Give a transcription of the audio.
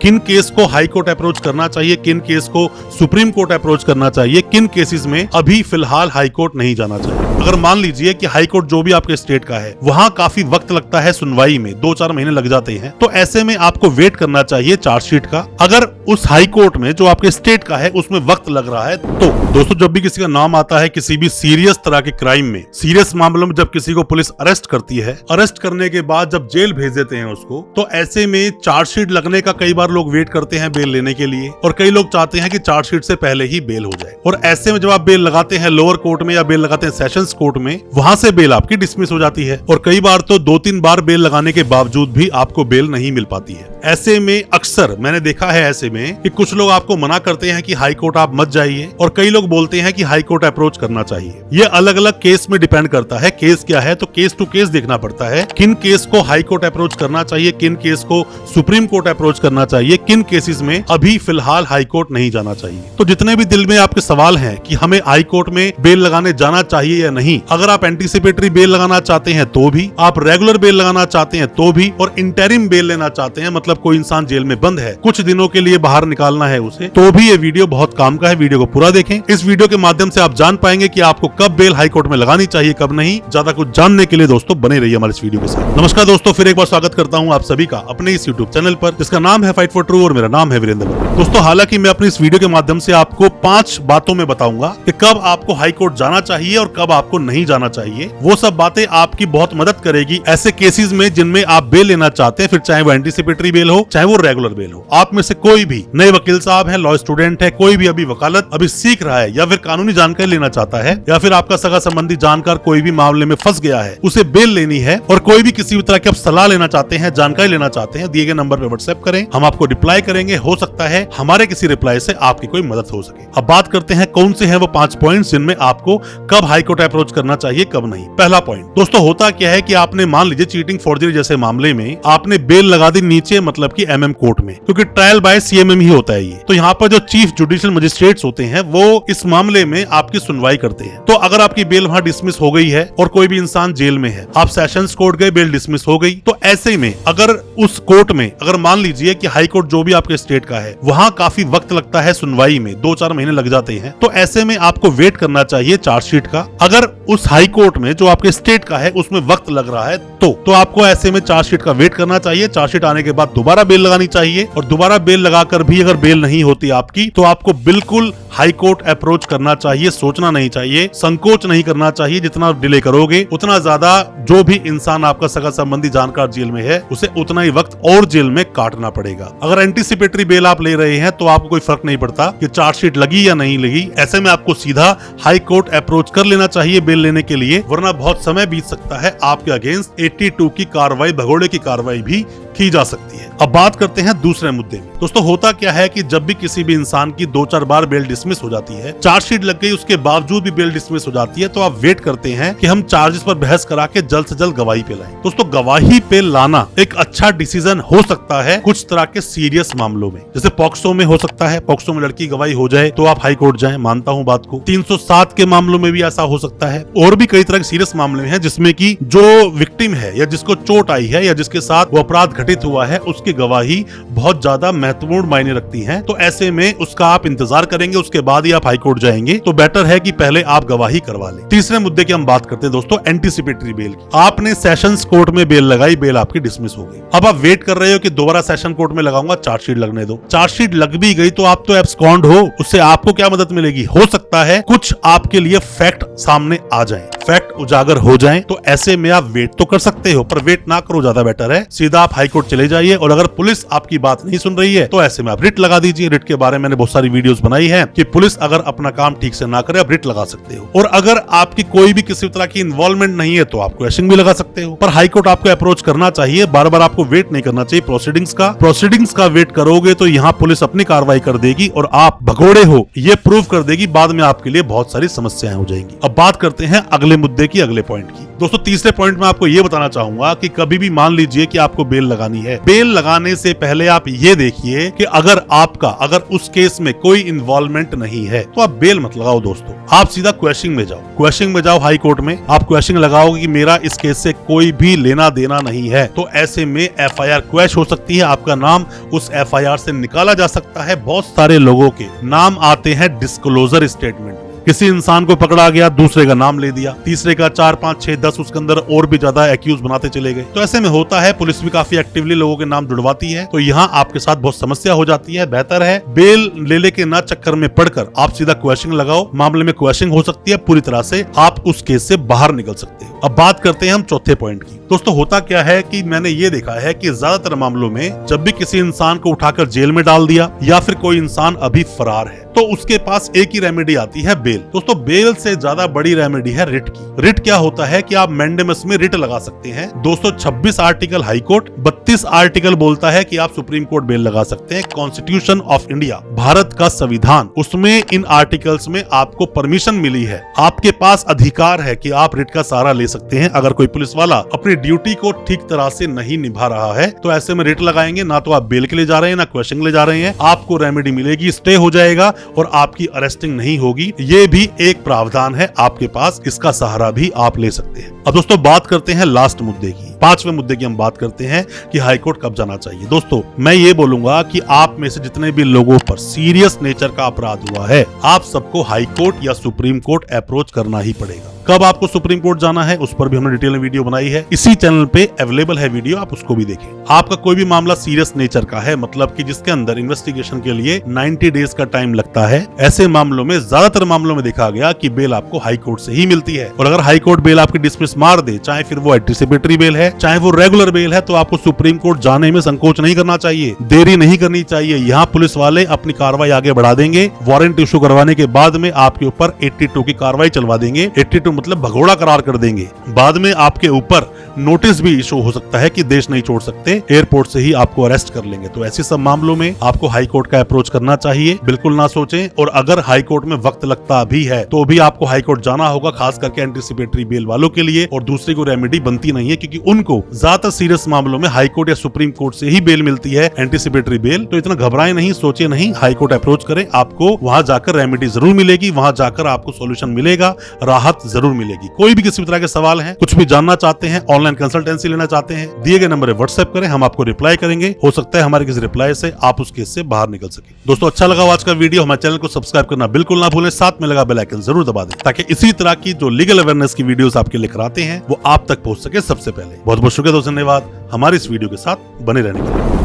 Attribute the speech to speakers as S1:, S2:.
S1: किन केस को high court approach करना चाहिए, किन केस को सुप्रीम कोर्ट अप्रोच करना चाहिए, किन केसेस में अभी फिलहाल हाई कोर्ट नहीं जाना चाहिए। अगर मान लीजिए कि हाई कोर्ट जो भी आपके स्टेट का है वहाँ काफी वक्त लगता है सुनवाई में, 2-4 महीने लग जाते हैं, तो ऐसे में आपको वेट करना चाहिए चार्जशीट का। अगर उस हाई कोर्ट में जो आपके स्टेट का है उसमें वक्त लग रहा है तो दोस्तों जब भी किसी का नाम आता है किसी भी सीरियस तरह के क्राइम में, सीरियस मामलों में जब किसी को पुलिस अरेस्ट करती है, अरेस्ट करने के बाद जब जेल भेज देते हैं उसको, तो ऐसे में चार्जशीट लगने का कई बार लोग वेट करते हैं बेल लेने के लिए, और कई लोग चाहते हैं कि चार्जशीट से पहले ही बेल हो जाए। और ऐसे में जब आप बेल लगाते हैं लोअर कोर्ट में या बेल लगाते हैं सेशंस कोर्ट में, वहां से बेल आपकी डिसमिस हो जाती है, और कई बार तो 2-3 बार बेल लगाने के बावजूद भी आपको बेल नहीं मिल पाती है। ऐसे में अक्सर मैंने देखा है ऐसे में कि कुछ लोग आपको मना करते हैं कि हाई कोर्ट आप मत जाइए, और कई लोग बोलते हैं कि हाई कोर्ट अप्रोच करना चाहिए। ये अलग अलग केस में डिपेंड करता है, केस क्या है तो केस टू केस देखना पड़ता है, किन केस को हाई कोर्ट अप्रोच करना चाहिए, किन केस को सुप्रीम कोर्ट अप्रोच करना चाहिए, किन केसेस में अभी फिलहाल हाई कोर्ट नहीं जाना चाहिए। तो जितने भी दिल में आपके सवाल हैं कि हमें हाई कोर्ट में बेल लगाने जाना चाहिए या नहीं, अगर आप एंटीसिपेटरी बेल लगाना चाहते हैं तो भी, आप रेगुलर बेल लगाना चाहते हैं तो भी, और इंटरिम बेल लेना चाहते हैं, मतलब कोई इंसान जेल में बंद है कुछ दिनों के लिए बाहर निकालना है उसे, तो भी ये वीडियो बहुत काम का है। वीडियो को पूरा देखें, इस वीडियो के माध्यम से आप जान पाएंगे कि आपको कब बेल हाई कोर्ट में लगानी चाहिए, कब नहीं। ज्यादा कुछ जानने के लिए दोस्तों बने रहिए हमारे इस वीडियो के साथ। नमस्कार दोस्तों, फिर एक बार स्वागत करता हूं आप सभी का अपने इस यूट्यूब चैनल पर जिसका नाम है फाइट फॉर ट्रू, और मेरा नाम है वीरेंद्र। दोस्तों हालांकि मैं अपनी इस वीडियो के माध्यम से आपको 5 बातों में बताऊंगा कि कब आपको हाई कोर्ट जाना चाहिए और कब आपको नहीं जाना चाहिए। वो सब बातें आपकी बहुत मदद करेगी ऐसे केसेस में जिनमें आप बेल लेना चाहते हैं, फिर चाहे वो एंटीसिपेटरी बेल हो चाहे वो रेगुलर बेल हो। आप में से कोई भी नए वकील साहब है, लॉ स्टूडेंट है, कोई भी अभी वकालत अभी सीख रहा है या फिर कानूनी जानकारी लेना चाहता है, या फिर आपका सगा संबंधी जानकार कोई भी मामले में फंस गया है, उसे बेल लेनी है, और कोई भी किसी भी तरह की आप सलाह लेना चाहते हैं, जानकारी लेना चाहते हैं, दिए गए नंबर पे व्हाट्सएप करें, हम आपको रिप्लाई करेंगे। हो सकता है हमारे किसी रिप्लाई से आपकी कोई मदद हो सके। अब बात करते हैं कौन से हैं वो 5 पॉइंट्स जिनमें आपको कब हाई कोर्ट अप्रोच करना चाहिए कब नहीं। पहला पॉइंट दोस्तों होता क्या है कि आपने मान लीजिए चीटिंग फॉर्जरी जैसे मामले में आपने बेल लगा दी नीचे, मतलब कि एमएम कोर्ट में, क्योंकि ट्रायल बाय सीएमएम ही होता है ये। तो यहाँ पर जो चीफ जुडिशियल मजिस्ट्रेट्स होते हैं वो इस मामले में आपकी सुनवाई करते हैं। तो अगर आपकी बेल वहां डिसमिस हो गई है और कोई भी इंसान जेल में है, आप सेशंस कोर्ट गए, बेल डिसमिस हो गई, तो ऐसे में अगर उस कोर्ट में अगर मान लीजिए कि हाई कोर्ट जो भी आपके स्टेट का है वहां काफी वक्त लगता है सुनवाई में, 2-4 महीने लग जाते हैं, तो ऐसे में आपको वेट करना चाहिए चार्जशीट का। अगर उस हाई कोर्ट में जो आपके स्टेट का है उसमें वक्त लग रहा है तो आपको ऐसे में चार्जशीट का वेट करना चाहिए। चार्जशीट आने के बाद दोबारा बेल लगानी चाहिए, और दोबारा बेल लगाकर भी अगर बेल नहीं होती आपकी तो आपको बिल्कुल हाई कोर्ट अप्रोच करना चाहिए। सोचना नहीं चाहिए, संकोच नहीं करना चाहिए। जितना डिले करोगे उतना ज्यादा जो भी इंसान आपका सगा संबंधी जानकार जेल में है उसे उतना ही वक्त और जेल में काटना पड़ेगा। अगर एंटीसिपेटरी बेल आप ले रहे हैं तो आपको कोई फर्क नहीं पड़ता कि चार्जशीट लगी या नहीं लगी, ऐसे में आपको सीधा हाई कोर्ट अप्रोच कर लेना चाहिए बेल लेने के लिए, वरना बहुत समय बीत सकता है, आपके अगेंस्ट 82 की कार्रवाई, भगोड़े की कार्रवाई भी की जा सकती है। अब बात करते हैं दूसरे मुद्दे में। दोस्तों होता क्या है कि जब भी किसी भी इंसान की 2-4 बार बेल डिसमिस हो जाती है, चार्जशीट लग गई उसके बावजूद भी बेल डिसमिस हो जाती है, तो आप वेट करते हैं कि हम चार्जेस पर बहस करा के जल्द से जल्द गवाही पे लाएं। दोस्तों गवाही पे लाना एक अच्छा डिसीजन हो सकता है कुछ तरह के सीरियस मामलों में, जैसे पॉक्सो में हो सकता है, पॉक्सो में लड़की गवाही हो जाए तो आप हाई कोर्ट जाएं, मानता हूं बात को। 307 के मामलों में भी ऐसा हो सकता है, और भी कई तरह के सीरियस मामले हैं जिसमें की जो विक्टिम है या जिसको चोट आई है या जिसके साथ वो अपराध घटित हुआ है उसकी गवाही बहुत ज्यादा महत्वपूर्ण मायने रखती है। तो ऐसे में उसका आप इंतजार करेंगे, उसके बाद ही आप हाई कोर्ट जाएंगे, तो बेटर है कि पहले आप गवाही करवा लें। तीसरे मुद्दे की हम बात करते हैं दोस्तों एंटीसिपेटरी बेल की। आपने सेशंस कोर्ट में बेल लगाई, बेल आपकी डिसमिस हो गई। अब आप वेट कर रहे हो कि दोबारा सेशन कोर्ट में लगाऊंगा, चार्जशीट लगने दो। चार्जशीट लग भी गई तो आप तो एब्सकॉन्ड हो, उससे आपको क्या मदद मिलेगी? हो सकता है कुछ आपके लिए फैक्ट सामने आ जाए, फैक्ट उजागर हो जाएं, तो ऐसे में आप वेट तो कर सकते हो, पर वेट ना करो, ज्यादा बेटर है सीधा आप हाई कोर्ट चले जाइए। और अगर पुलिस आपकी बात नहीं सुन रही है तो ऐसे में आप रिट लगा दीजिए। रिट के बारे में मैंने बहुत सारी वीडियोस बनाई है कि पुलिस अगर अपना काम ठीक से ना करे आप रिट लगा सकते हो। और अगर आपकी कोई भी किसी तरह की इन्वॉल्वमेंट नहीं है तो आप क्वेश्चन भी लगा सकते हो। पर हाई कोर्ट आपको अप्रोच करना चाहिए, बार बार आपको वेट नहीं करना चाहिए प्रोसीडिंग्स का वेट करोगे तो यहाँ पुलिस अपनी कार्रवाई कर देगी और आप भगोड़े हो ये प्रूव कर देगी, बाद में आपके लिए बहुत सारी समस्याएं हो जाएंगी। अब बात करते हैं अगले मुद्दे की, अगले पॉइंट की। दोस्तों तीसरे पॉइंट में आपको ये बताना चाहूंगा कि कभी भी मान लीजिए कि आपको बेल लगानी है, बेल लगाने से पहले आप ये देखिए कि अगर उस केस में कोई इन्वॉल्वमेंट नहीं है तो आप बेल मत लगाओ दोस्तों। आप सीधा क्वेश्चनिंग में जाओ हाई कोर्ट में। आप क्वेश्चनिंग लगाओगे कि मेरा इस केस से कोई भी लेना देना नहीं है, तो ऐसे में एफआईआर क्वैश हो सकती है, आपका नाम उस एफआईआर से निकाला जा सकता है। बहुत सारे लोगों के नाम आते हैं डिस्क्लोजर स्टेटमेंट। किसी इंसान को पकड़ा गया, दूसरे का नाम ले दिया, तीसरे का 4, 5, 6, 10 उसके अंदर और भी ज्यादा एक्यूज बनाते चले गए। तो ऐसे में होता है, पुलिस भी काफी एक्टिवली लोगों के नाम जुड़वाती है, तो यहाँ आपके साथ बहुत समस्या हो जाती है। बेहतर है बेल ले के ना चक्कर में पड़कर आप सीधा क्वेश्चन लगाओ। मामले में क्वेश्चन हो सकती है, पूरी तरह से आप उस केस से बाहर निकल सकते हो। अब बात करते हैं हम चौथे पॉइंट की। दोस्तों होता क्या है कि मैंने ये देखा है कि ज्यादातर मामलों में जब भी किसी इंसान को उठाकर जेल में डाल दिया या फिर कोई इंसान अभी फरार है, तो उसके पास एक ही रेमेडी आती है, बेल। दोस्तों बेल से ज्यादा बड़ी रेमेडी है रिट की। रिट क्या होता है कि आप मैंडेमस में रिट लगा सकते हैं। 226 आर्टिकल हाई कोर्ट, 32 आर्टिकल बोलता है कि आप सुप्रीम कोर्ट बेल लगा सकते हैं। कॉन्स्टिट्यूशन ऑफ इंडिया, भारत का संविधान, उसमें इन आर्टिकल्स में आपको परमिशन मिली है, आपके पास अधिकार है कि आप रिट का सहारा ले सकते हैं। अगर कोई पुलिस वाला अपनी ड्यूटी को ठीक तरह से नहीं निभा रहा है तो ऐसे में रिट लगाएंगे, ना तो आप बेल के लिए जा रहे हैं ना क्वेश्चन ले जा रहे हैं, आपको रेमेडी मिलेगी, स्टे हो जाएगा और आपकी अरेस्टिंग नहीं होगी। ये भी एक प्रावधान है आपके पास, इसका सहारा भी आप ले सकते हैं। अब दोस्तों बात करते हैं लास्ट मुद्दे की, पांचवें मुद्दे की हम बात करते हैं कि हाईकोर्ट कब जाना चाहिए। दोस्तों मैं ये बोलूंगा कि आप में से जितने भी लोगों पर सीरियस नेचर का अपराध हुआ है, आप सबको हाईकोर्ट या सुप्रीम कोर्ट अप्रोच करना ही पड़ेगा। कब आपको सुप्रीम कोर्ट जाना है उस पर भी हमने डिटेल में वीडियो बनाई है, इसी चैनल पे अवेलेबल है वीडियो, आप उसको भी देखें। आपका कोई भी मामला सीरियस नेचर का है, मतलब कि जिसके अंदर इन्वेस्टिगेशन के लिए 90 डेज का टाइम लगता है, ऐसे मामलों में ज्यादातर मामलों में देखा गया कि बेल आपको हाई कोर्ट से ही मिलती है। और अगर हाई कोर्ट बेल आपकी डिसमिस मार दे, चाहे फिर वो एंटीसिपेटरी बेल है चाहे वो रेगुलर बेल है, तो आपको सुप्रीम कोर्ट जाने में संकोच नहीं करना चाहिए, देरी नहीं करनी चाहिए। यहाँ पुलिस वाले अपनी कार्रवाई आगे बढ़ा देंगे, वारंट इशू करवाने के बाद में आपके ऊपर 82 की कार्रवाई चलवा देंगे। 82 मतलब भगोड़ा करार कर देंगे। बाद में आपके ऊपर नोटिस भी इशू हो सकता है कि देश नहीं छोड़ सकते, एयरपोर्ट से ही आपको अरेस्ट कर लेंगे। तो ऐसे सब मामलों में आपको हाई कोर्ट का अप्रोच करना चाहिए, बिल्कुल ना सोचें। और अगर हाई कोर्ट में वक्त लगता भी है तो भी आपको हाई कोर्ट जाना होगा, खास करके एंटीसिपेटरी बेल वालों के लिए। और दूसरी को रेमेडी बनती नहीं है, क्योंकि उनको ज्यादातर सीरियस मामलों में हाई कोर्ट या सुप्रीम कोर्ट से ही बेल मिलती है, एंटीसिपेटरी बेल। तो इतना घबराएं नहीं, सोचे नहीं, हाई कोर्ट अप्रोच करें, आपको वहां जाकर रेमेडी जरूर मिलेगी, वहां जाकर आपको सोल्यूशन मिलेगा, राहत जरूर मिलेगी। कोई भी किसी तरह के सवाल हैं, कुछ भी जानना चाहते हैं, ऑनलाइन कंसल्टेंसी लेना चाहते हैं, दिए गए नंबर पर व्हाट्सएप करें, हम आपको रिप्लाई करेंगे। हो सकता है हमारे किसी रिप्लाई से आप उस केस से बाहर निकल सके। दोस्तों अच्छा लगा आज का वीडियो, हमारे चैनल को सब्सक्राइब करना बिल्कुल ना भूलें, साथ में लगा बेल आइकन जरूर दबा दें, ताकि इसी तरह की जो लीगल अवेयरनेस की वीडियोस आपके लेकर आते हैं वो आप तक पहुंच सके सबसे पहले। बहुत बहुत शुक्रिया दोस्तों, धन्यवाद हमारे इस वीडियो के साथ बने रहने के लिए।